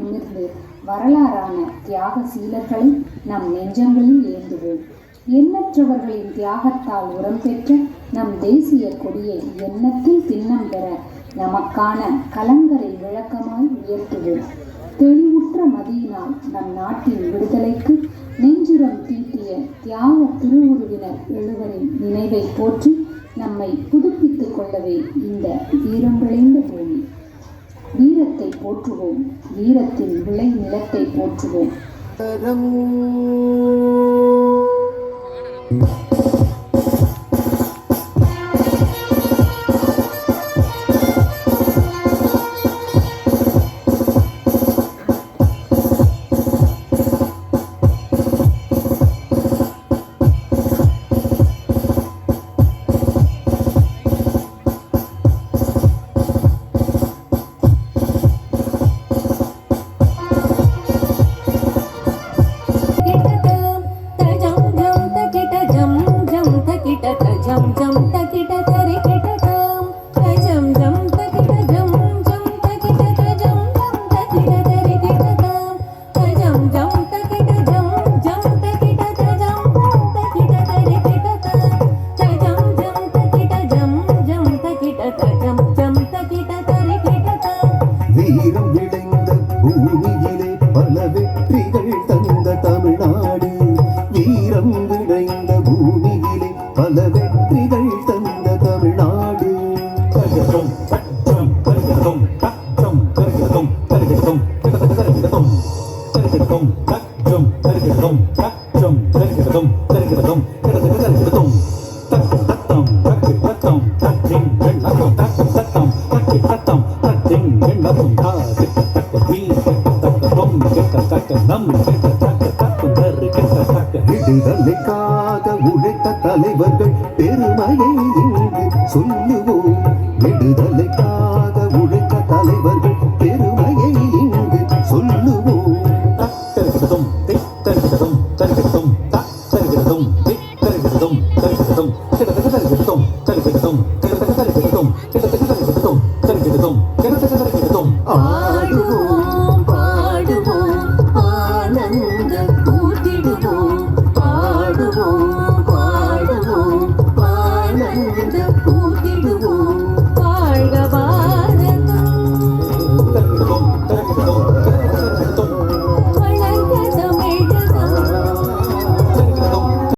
நிமிர்ந்து வரலாறான தியாக சீலர்களை நம் நெஞ்சங்களில் ஏந்துவோம். எண்ணற்றவர்களின் தியாகத்தால் உரம் பெற்ற நம் தேசிய கொடியை எண்ணத்தில் திண்ணம் பெற நமக்கான கலங்கரை விளக்கமாய் உயர்த்துவோம். தெளிவுற்ற மதியினால் நம் நாட்டின் விடுதலைக்கு நெஞ்சுரம் தீட்டிய தியாக திருவுருவினர் எழுவரின் நினைவை போற்றி நம்மை புதுப்பித்துக் கொள்ளவே இந்த வீரம் விளைந்த பூமி. வீரத்தை போற்றுவோம், வீரத்தின் விளை நிலத்தை போற்றுவோம். விடுதலைக்காக உழைத்த தலைவர்கள் பெருமையை இங்கு சொல்லுவோம். விடுதலைக்காக உழைத்த தலைவர்கள் பெருமையை இங்கு சொல்லுவோம்.